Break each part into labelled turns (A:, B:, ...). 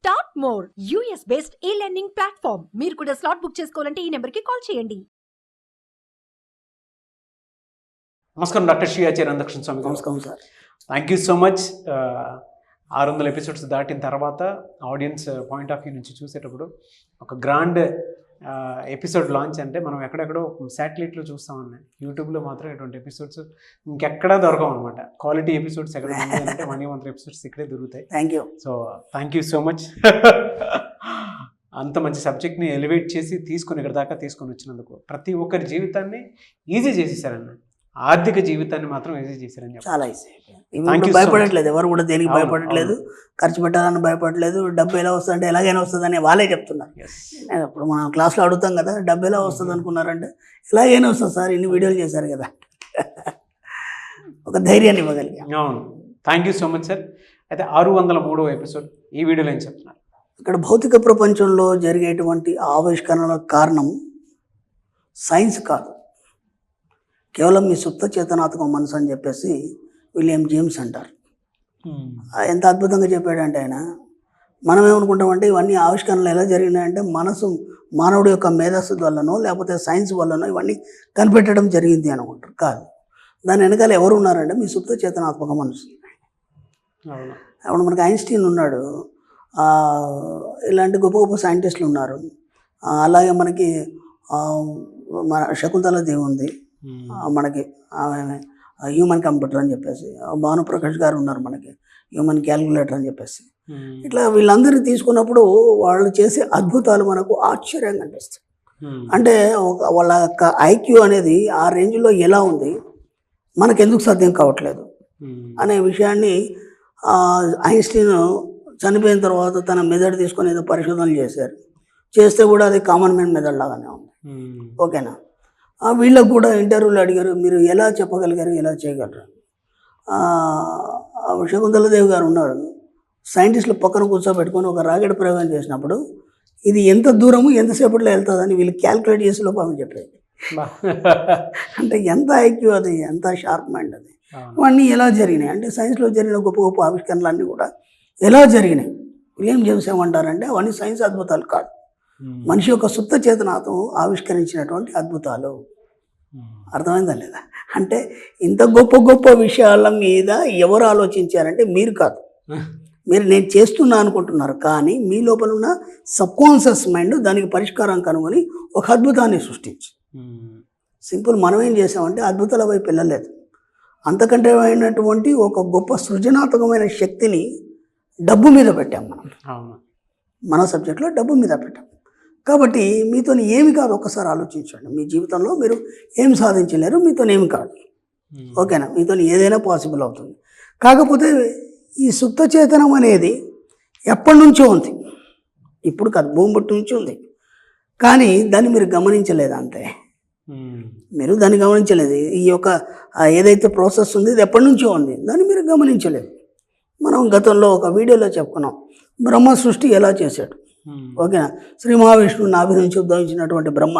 A: Start more US based ఈ learning platform. మీరు కూడా స్లాట్ బుక్ చేసుకోవాలంటే ఈ నెంబర్కి కాల్ చేయండి.
B: నమస్కారం డాక్టర్ శ్రీ ఆచార్య నందకృష్ణ స్వామి.
C: నమస్కారం sir.
B: Thank you so much. 600 episodes దాటిన తర్వాత ఆడియన్స్ పాయింట్ ఆఫ్ వ్యూ నుంచి చూసేటప్పుడు ఒక గ్రాండ్ ఎపిసోడ్ లాంచ్ అంటే మనం ఎక్కడెక్కడో శాటిలైట్లో చూస్తాం ఉన్నాయి. యూట్యూబ్లో మాత్రం ఇటువంటి ఎపిసోడ్స్ ఇంకెక్కడా దొరకవు అనమాట. క్వాలిటీ ఎపిసోడ్స్ ఎక్కడ అంటే మనీ ఎపిసోడ్స్ ఇక్కడే దొరుకుతాయి.
C: Thank you.
B: So thank you so much. అంత మంచి సబ్జెక్ట్ని ఎలివేట్ చేసి తీసుకొని ఇక్కడ దాకా తీసుకొని వచ్చినందుకు ప్రతి ఒక్కరి జీవితాన్ని ఈజీ చేసేసారన్న. ఆర్థిక జీవితాన్ని మాత్రం ఈజీ చేశారని చెప్పి
C: చాలా ఈజీ. భయపడట్లేదు, ఎవరు కూడా దేనికి భయపడట్లేదు, ఖర్చు పెట్టాలని భయపడట్లేదు. డబ్బు ఎలా వస్తుందంటే ఎలాగైనా వస్తుందని వాళ్ళే చెప్తున్నారు. ఇప్పుడు మనం క్లాస్లో అడుగుతాం కదా, డబ్బు ఎలా వస్తుంది అనుకున్నారంటే ఎలాగైనా వస్తుంది సార్, ఇన్ని వీడియోలు చేశారు కదా, ఒక ధైర్యాన్ని ఇవ్వగలిగాం.
B: అవును, thank you so much sir. అయితే 603వ ఎపిసోడ్ ఈ వీడియోలో ఏం చెప్తున్నారు?
C: ఇక్కడ భౌతిక ప్రపంచంలో జరిగేటువంటి ఆవిష్కరణలకు కారణం సైన్స్ కాదు, కేవలం మీ సుప్త చేతనాత్మక మనసు అని చెప్పేసి విలియం జేమ్స్ అంటారు. ఎంత అద్భుతంగా చెప్పాడంటే ఆయన, మనం ఏమనుకుంటామంటే ఇవన్నీ ఆవిష్కరణలు ఎలా జరిగినాయంటే మనసు మానవుడి యొక్క మేధస్సు వల్లనో లేకపోతే సైన్స్ వల్లనో ఇవన్నీ కనిపెట్టడం జరిగింది అనుకుంటారు. కాదు, దాని వెనకాల ఎవరు ఉన్నారంటే మీ సుప్త చేతనాత్మక మనసు. అప్పుడు మనకి ఐన్స్టీన్ ఉన్నాడు, ఇలాంటి గొప్ప గొప్ప సైంటిస్టులు ఉన్నారు. అలాగే మనకి మన శకుంతల దేవి ఉంది, మనకి హ్యూమన్ కంప్యూటర్ అని చెప్పేసి భానుప్రకాష్ గారు ఉన్నారు, మనకి హ్యూమన్ క్యాల్కులేటర్ అని చెప్పేసి. ఇట్లా వీళ్ళందరినీ తీసుకున్నప్పుడు వాళ్ళు చేసే అద్భుతాలు మనకు ఆశ్చర్యంగా అనిపిస్తాయి. అంటే వాళ్ళ యొక్క ఐక్యూ అనేది ఆ రేంజ్లో ఎలా ఉంది, మనకెందుకు సాధ్యం కావట్లేదు అనే విషయాన్ని ఐన్స్టీన్ చనిపోయిన తర్వాత తన మెథడ్ తీసుకొని ఏదో పరిశోధనలు చేస్తే కూడా అది కామన్ మ్యాన్ మెథడ్ లాగానే ఉంది. ఓకేనా? వీళ్ళకు కూడా ఇంటర్వ్యూలు అడిగారు, మీరు ఎలా చెప్పగలిగారు, ఎలా చేయగలరు? శకుంతలదేవి గారు ఉన్నారు, సైంటిస్టులు పక్కన కూర్చోబెట్టుకొని ఒక రాకెట్ ప్రయోగం చేసినప్పుడు ఇది ఎంత దూరము ఎంతసేపట్లో వెళ్తుందని వీళ్ళు క్యాల్కులేట్ చేసి లోపల చెప్పేది. అంటే ఎంత ఐక్యూ అది, ఎంత షార్ప్ మైండ్ అది. ఇవన్నీ ఎలా జరిగినాయి అంటే సైన్స్లో జరిగిన గొప్ప గొప్ప ఆవిష్కరణలన్నీ కూడా ఎలా జరిగినాయి. విలియం జేమ్స్ ఏమంటారంటే అవన్నీ సైన్స్ అద్భుతాలు కాదు, మనిషి యొక్క సుప్త చేతనాత్మ ఆవిష్కరించినటువంటి అద్భుతాలు. అర్థమైందా లేదా? అంటే ఇంత గొప్ప గొప్ప విషయాల మీద ఎవరు ఆలోచించారంటే మీరు కాదు, మీరు నేను చేస్తున్నా అనుకుంటున్నారు, కానీ మీ లోపల ఉన్న సబ్కాన్షియస్ మైండ్ దానికి పరిష్కారం కనుగొని ఒక అద్భుతాన్ని సృష్టించి. సింపుల్, మనం ఏం చేసామంటే అద్భుతాల వైపు వెళ్ళలేదు, అంతకంటే అయినటువంటి ఒక గొప్ప సృజనాత్మకమైన శక్తిని డబ్బు మీద పెట్టాం. మన సబ్జెక్ట్లో డబ్బు మీద పెట్టాం. కాబట్టి మీతో ఏమి కాదు, ఒక్కసారి ఆలోచించండి. మీ జీవితంలో మీరు ఏం సాధించలేరు, మీతో ఏమి కాదు. ఓకేనా? మీతో ఏదైనా పాసిబుల్ అవుతుంది. కాకపోతే ఈ సుప్త చేతనం అనేది ఎప్పటి నుంచో ఉంది, ఇప్పుడు కాదు, భూమి పుట్టి నుంచి ఉంది. కానీ దాన్ని మీరు గమనించలేదు, అంతే. మీరు దాన్ని గమనించలేదు. ఈ యొక్క ఏదైతే ప్రాసెస్ ఉంది ఇది ఎప్పటి నుంచో ఉంది, దాన్ని మీరు గమనించలేదు. మనం గతంలో ఒక వీడియోలో చెప్పుకున్నాం బ్రహ్మ సృష్టి ఎలా చేశాడు. ఓకేనా? శ్రీ మహావిష్ణువు నాభి నుంచి ఉద్భవించినటువంటి బ్రహ్మ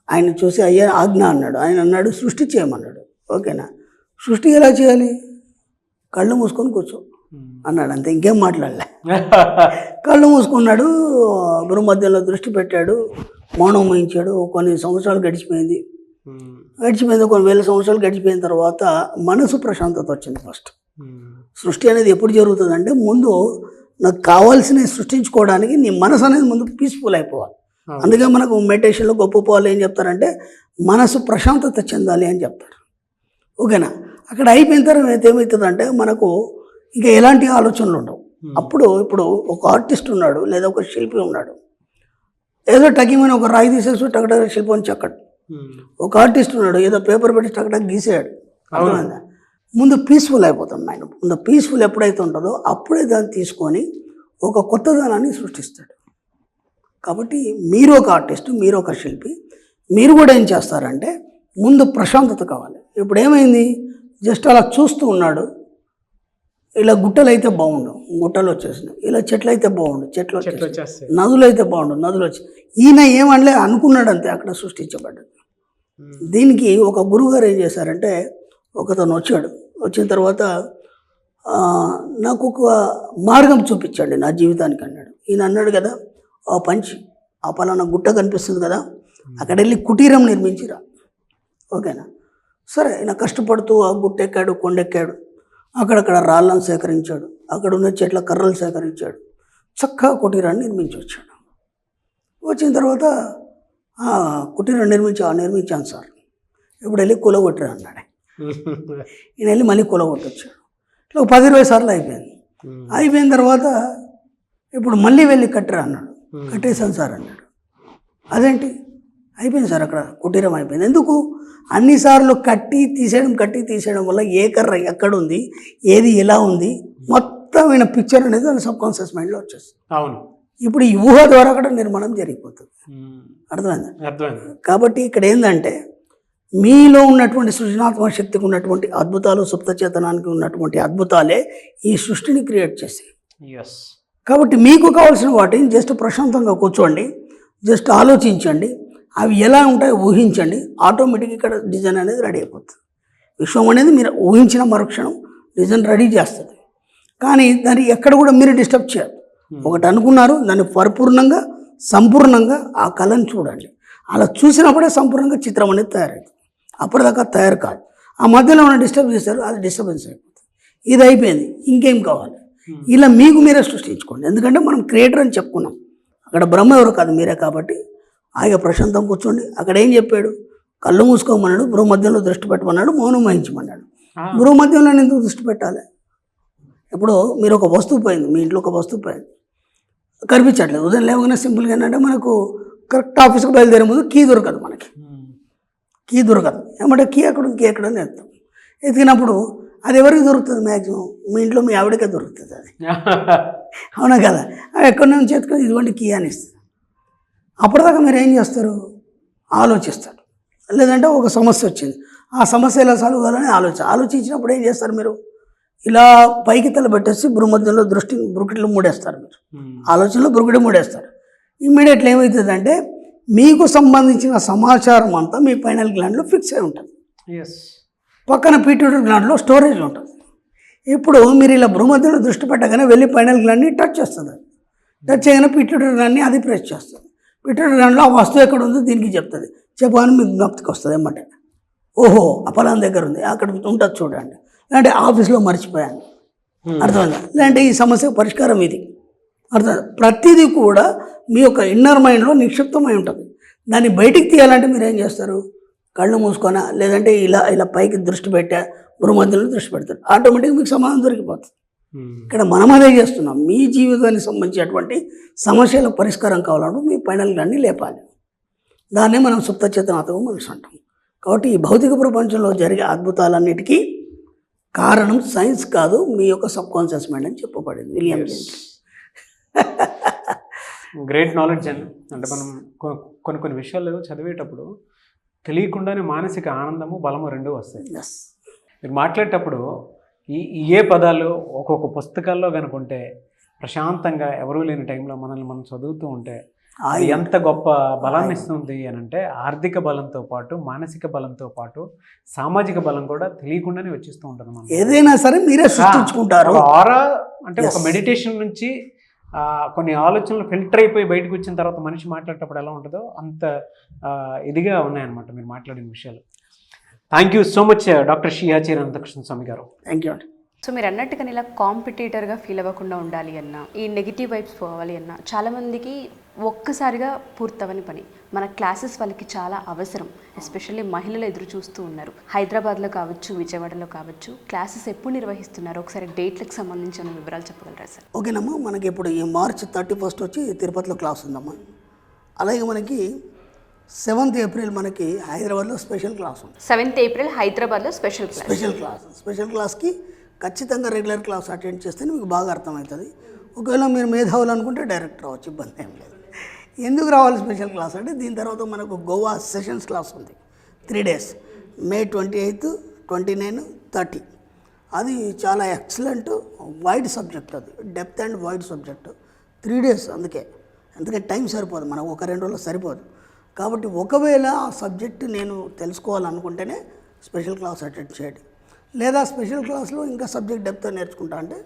C: ఆయన చూసి అయ్యా ఆజ్ఞ అన్నాడు. ఆయన అన్నాడు సృష్టి చేయమన్నాడు. ఓకేనా? సృష్టి ఎలా చేయాలి? కళ్ళు మూసుకొని కూర్చో అన్నాడు, అంతే, ఇంకేం మాట్లాడలే. కళ్ళు మూసుకున్నాడు, భూమధ్యంలో దృష్టి పెట్టాడు, మౌనం వహించాడు. కొన్ని సంవత్సరాలు గడిచిపోయింది, కొన్ని వేల సంవత్సరాలు గడిచిపోయిన తర్వాత మనసు ప్రశాంతత వచ్చింది. ఫస్ట్ సృష్టి అనేది ఎప్పుడు జరుగుతుందంటే ముందు నాకు కావాల్సినవి సృష్టించుకోవడానికి నీ మనసు అనేది ముందు పీస్ఫుల్ అయిపోవాలి. అందుకే మనకు మెడిటేషన్లో గొప్ప వాళ్ళు ఏం చెప్తారంటే మనసు ప్రశాంతత చెందాలి అని చెప్తారు. ఓకేనా? అక్కడ అయిపోయిన తర్వాత ఏమవుతుందంటే మనకు ఇంకా ఎలాంటి ఆలోచనలు ఉండవు. ఇప్పుడు ఒక ఆర్టిస్ట్ ఉన్నాడు లేదా ఒక శిల్పి ఉన్నాడు, ఏదో టకిమని ఒక రాయి తీసేసి టకటక శిల్పం చెక్కడు. ఒక ఆర్టిస్ట్ ఉన్నాడు, ఏదో పేపర్ పెట్టి టకటక గీసేయాడు. అర్థమైందా? ముందు పీస్ఫుల్ అయిపోతాం మైండ్. ముందు పీస్ఫుల్ ఎప్పుడైతే ఉంటుందో అప్పుడే దాన్ని తీసుకొని ఒక కొత్తదనాన్ని సృష్టిస్తాడు. కాబట్టి మీరు ఒక ఆర్టిస్ట్, మీరు ఒక శిల్పి, మీరు కూడా ఏం చేస్తారంటే ముందు ప్రశాంతత కావాలి. ఇప్పుడు ఏమైంది, జస్ట్ అలా చూస్తూ ఉన్నాడు, ఇలా గుట్టలు అయితే బాగుండు, గుట్టలు వచ్చేసినాయి, ఇలా చెట్లు అయితే బాగుండు, చెట్లు వచ్చేస్తాయి, నదులు అయితే బాగుండు, నదులు వచ్చి ఈయన ఏమనలే అనుకున్నాడు, అంతే, అక్కడ సృష్టించబడ్డాడు. దీనికి ఒక గురువుగారు ఏం చేశారంటే ఒకతను వచ్చాడు. వచ్చిన తర్వాత నాకు ఒక మార్గం చూపించండి నా జీవితానికి అన్నాడు. ఈయన అన్నాడు కదా, ఆ పంచి ఆ పలానా గుట్ట కనిపిస్తుంది కదా, అక్కడ వెళ్ళి కుటీరం నిర్మించిరా. ఓకేనా? సరే, ఈయన కష్టపడుతూ ఆ గుట్ట ఎక్కాడు, కొండెక్కాడు, అక్కడక్కడ రాళ్ళను సేకరించాడు, అక్కడ ఉన్న చెట్ల కర్రలు సేకరించాడు, చక్కగా కుటీరాన్ని నిర్మించి వచ్చాడు. వచ్చిన తర్వాత కుటీరం నిర్మించాను సార్, ఇప్పుడు వెళ్ళి కూలగొట్టరా అన్నాడు. ఈయన వెళ్ళి మళ్ళీ కూలగొట్టొచ్చాడు. ఇట్లా 10-20 సార్లు అయిపోయింది. అయిపోయిన తర్వాత ఇప్పుడు మళ్ళీ వెళ్ళి కట్టరా అన్నాడు. కట్టేశాను సార్ అన్నాడు. అదేంటి? అయిపోయింది సార్, అక్కడ కుటీరం అయిపోయింది. ఎందుకు? అన్నిసార్లు కట్టి తీసేయడం వల్ల ఏ కర్ర ఎక్కడుంది, ఏది ఎలా ఉంది, మొత్తమైన పిక్చర్ అనేది వాళ్ళ సబ్ కాన్షియస్ మైండ్లో వచ్చేస్తుంది.
B: అవును.
C: ఇప్పుడు ఈ ఊహ ద్వారా కూడా నిర్మాణం జరిగిపోతుంది. అర్థమైంది? కాబట్టి ఇక్కడ ఏంటంటే మీలో ఉన్నటువంటి సృజనాత్మక శక్తికి ఉన్నటువంటి అద్భుతాలు, సుప్త చేతనానికి ఉన్నటువంటి అద్భుతాలే ఈ సృష్టిని క్రియేట్ చేసాయి. కాబట్టి మీకు కావాల్సిన వాటిని జస్ట్ ప్రశాంతంగా కూర్చోండి, జస్ట్ ఆలోచించండి, అవి ఎలా ఉంటాయో ఊహించండి, ఆటోమేటిక్గా ఇక్కడ డిజైన్ అనేది రెడీ అయిపోతుంది. విశ్వం అనేది మీరు ఊహించిన మరుక్షణం డిజైన్ రెడీ చేస్తుంది. కానీ దాన్ని ఎక్కడ కూడా మీరు డిస్టర్బ్ చేయరు. ఒకటి అనుకున్నారు, దాన్ని పరిపూర్ణంగా సంపూర్ణంగా ఆ కళను చూడండి. అలా చూసినప్పుడే సంపూర్ణంగా చిత్రం అనేది తయారవుతుంది. అప్పటిదాకా తయారు కాదు. ఆ మధ్యలో ఉన్న డిస్టర్బ్ చేస్తారు, అది డిస్టర్బెన్స్ అయిపోతుంది. ఇది అయిపోయింది, ఇంకేం కావాలి? ఇలా మీకు మీరే సృష్టించుకోండి. ఎందుకంటే మనం క్రియేటర్ అని చెప్పుకున్నాం. అక్కడ బ్రహ్మ ఎవరు కాదు, మీరే. కాబట్టి ఆయన ప్రశాంతం కూర్చోండి. అక్కడ ఏం చెప్పాడు? కళ్ళు మూసుకోమన్నాడు, భూమధ్యంలో దృష్టి పెట్టమన్నాడు, మౌనం వహించమన్నాడు. భూమధ్యంలో ఎందుకు దృష్టి పెట్టాలి? ఇప్పుడు మీరు ఒక వస్తువు పోయింది, మీ ఇంట్లో ఒక వస్తువు పోయింది, కనిపించట్లేదు. ఉదయం లేవగానే సింపుల్గా ఏంటంటే మనకు కరెక్ట్ ఆఫీస్కి బయలుదేరే ముందు కీ దొరకదు, మనకి కీ దొరకదు. ఏమంటే కీ ఎక్కడని ఎత్తాం. ఎతికినప్పుడు అది ఎవరికి దొరుకుతుంది? మ్యాక్సిమం మీ ఇంట్లో మీ ఆవిడకే దొరుకుతుంది అది. అవునా కదా? అవి ఎక్కడి నుంచి ఎత్తుకొని ఇటువంటి కీ అని ఇస్తుంది. అప్పటిదాకా మీరు ఏం చేస్తారు? ఆలోచిస్తారు. లేదంటే ఒక సమస్య వచ్చింది, ఆ సమస్య ఎలా సాల్వ్ కావాలని ఆలోచించినప్పుడు ఏం చేస్తారు? మీరు ఇలా పైకి తల పెట్టేసి భూమధ్యంలో బ్రుకిట్లు మూడేస్తారు. మీరు ఆలోచనలో బ్రుకిటి మూడేస్తారు. ఇమ్మీడియట్లీ ఏమవుతుందంటే మీకు సంబంధించిన సమాచారం అంతా మీ పైనల్ గ్లాండ్లో ఫిక్స్ అయి ఉంటుంది. పక్కన పిట్యూటరీ గ్లాండ్లో స్టోరేజ్ ఉంటుంది. ఇప్పుడు మీరు ఇలా భూమధ్యంలో దృష్టి పెట్టగానే వెళ్ళి పైనల్ గ్లాండ్ని టచ్ చేస్తుంది. టచ్ చేయగానే పిట్యూటరీ గ్లాండ్ని అది ప్రెస్ చేస్తుంది. పిట్యూటరీ గ్లాండ్లో ఆ వస్తువు ఎక్కడ ఉందో దీనికి చెప్తుంది. చెప్పగానే మీకు జ్ఞప్తికి వస్తుంది ఏమంటే, ఓహో ఆ పలానా దగ్గర ఉంది, అక్కడ ఉంటుంది చూడండి. లేదంటే ఆఫీస్లో మర్చిపోయాను, అర్థమైందా? లేదంటే ఈ సమస్య పరిష్కారం ఇది, అర్థం. ప్రతిదీ కూడా మీ యొక్క ఇన్నర్ మైండ్లో నిక్షిప్తమై ఉంటుంది. దాన్ని బయటికి తీయాలంటే మీరు ఏం చేస్తారు? కళ్ళు మూసుకొనా, లేదంటే ఇలా పైకి దృష్టి పెట్టా, భూమధ్యంలో దృష్టి పెడతారు, ఆటోమేటిక్గా మీకు సమాధానం దొరికిపోతుంది. ఇక్కడ మనం అదే చేస్తున్నాం. మీ జీవితానికి సంబంధించినటువంటి సమస్యల పరిష్కారం కావాలంటే మీ పైనల్ గ్లాండ్ని లేపాలి. దాన్నే మనం సుప్త చేతనాత్మక మనసు అంటాం. కాబట్టి ఈ భౌతిక ప్రపంచంలో జరిగే అద్భుతాలన్నిటికీ కారణం సైన్స్ కాదు, మీ యొక్క సబ్ కాన్షియస్ మైండ్ అని చెప్పబడింది విలియం జేమ్స్.
B: గ్రేట్ నాలెడ్జ్ అండి. అంటే మనం కొన్ని విషయాలు చదివేటప్పుడు తెలియకుండానే మానసిక ఆనందము, బలము రెండు వస్తాయి. మీరు మాట్లాడేటప్పుడు ఏ పదాలు ఒక్కొక్క పుస్తకాల్లో కనుకుంటే ప్రశాంతంగా ఎవరూ లేని టైంలో మనల్ని మనం చదువుతూ ఉంటే అది ఎంత గొప్ప బలాన్ని ఇస్తుంది అని అంటే, ఆర్థిక బలంతో పాటు మానసిక బలంతో పాటు సామాజిక బలం కూడా తెలియకుండానే వచ్చేస్తూ ఉంటుంది. మనం
C: ఏదైనా సరే మీరే సృష్టించుకుంటారు.
B: ఆరా అంటే ఒక మెడిటేషన్ నుంచి కొన్ని ఆలోచనలు ఫిల్టర్ అయిపోయి బయటకు వచ్చిన తర్వాత మనిషి మాట్లాడేటప్పుడు ఎలా ఉంటుందో అంత ఇదిగా ఉన్నాయన్నమాట మీరు మాట్లాడిన విషయాలు. Thank you so much doctor Shri Acharya Ananthakrishna Swamy గారు.
C: థ్యాంక్ యూ అండి.
D: సో మీరు అన్నట్టుగా ఇలా కాంపిటీటర్గా ఫీల్ అవ్వకుండా ఉండాలి అన్నా, ఈ నెగిటివ్ వైబ్స్ పోవాలి అన్నా చాలామందికి ఒక్కసారిగా పూర్తవని పని. మన క్లాసెస్ వాళ్ళకి చాలా అవసరం. ఎస్పెషల్లీ మహిళలు ఎదురు చూస్తూ ఉన్నారు. హైదరాబాద్లో కావచ్చు, విజయవాడలో కావచ్చు, క్లాసెస్ ఎప్పుడు నిర్వహిస్తున్నారు? ఒకసారి డేట్లకు సంబంధించిన వివరాలు చెప్పగలరా సార్?
C: ఓకేనమ్మా, మనకి ఇప్పుడు ఈ March 31 వచ్చి తిరుపతిలో క్లాస్ ఉందమ్మా. అలాగే మనకి 7th April మనకి హైదరాబాద్లో స్పెషల్ క్లాస్ ఉంది.
D: 7th April హైదరాబాద్లో స్పెషల్
C: క్లాస్కి ఖచ్చితంగా రెగ్యులర్ క్లాస్ అటెండ్ చేస్తే మీకు బాగా అర్థమవుతుంది. ఒకవేళ మీరు మేధావులు అనుకుంటే డైరెక్ట్ రావచ్చు, ఇబ్బంది ఏం లేదు. ఎందుకు రావాలి స్పెషల్ క్లాస్ అంటే, దీని తర్వాత మనకు గోవా సెషన్స్ క్లాస్ ఉంది 3 days, May 28, 29, 30. అది చాలా ఎక్సలెంట్ వైడ్ సబ్జెక్ట్, అది depth and wide subject. 3 days అందుకే టైం సరిపోదు, మనకు 1-2 రోజులు సరిపోదు. కాబట్టి ఒకవేళ ఆ సబ్జెక్ట్ నేను తెలుసుకోవాలనుకుంటేనే స్పెషల్ క్లాస్ అటెండ్ చేయండి. లేదా స్పెషల్ క్లాస్లో ఇంకా సబ్జెక్ట్ డెప్త్ నేర్చుకుంటా అంటే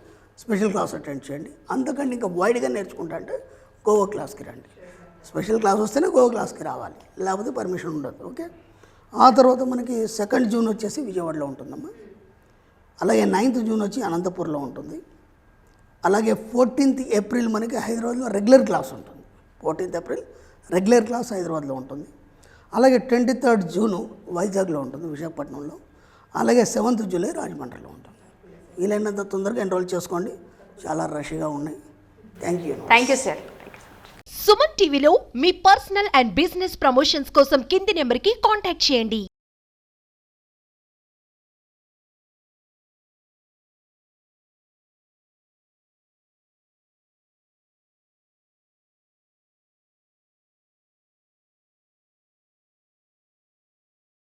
C: స్పెషల్ క్లాస్ అటెండ్ చేయండి. అంతకంటే ఇంకా వైడ్గా నేర్చుకుంటా అంటే గోవా క్లాస్కి రండి. స్పెషల్ క్లాస్ వస్తేనే గోవా క్లాస్కి రావాలి, లేకపోతే పర్మిషన్ ఉండదు. ఓకే. ఆ తర్వాత మనకి 2nd జూన్ వచ్చేసి విజయవాడలో ఉంటుందమ్మా. అలాగే 9th జూన్ వచ్చి అనంతపూర్లో ఉంటుంది. అలాగే 14th ఏప్రిల్ మనకి హైదరాబాద్లో రెగ్యులర్ క్లాస్ ఉంటుంది. 14th ఏప్రిల్ రెగ్యులర్ క్లాస్ హైదరాబాద్లో ఉంటుంది. అలాగే 23rd జూను వైజాగ్లో ఉంటుంది, విశాఖపట్నంలో. అలాగే 7th జూలై రాజమండ్రిలో ఉంటుంది. వీలైనంత తొందరగా ఎన్రోల్ చేసుకోండి, చాలా రష్గా ఉన్నాయి. Thank you
D: sir.
A: సుమన్ టీవీలో మీ పర్సనల్ అండ్ బిజినెస్ ప్రమోషన్స్ కోసం కింది నెంబర్కి కాంటాక్ట్ చేయండి.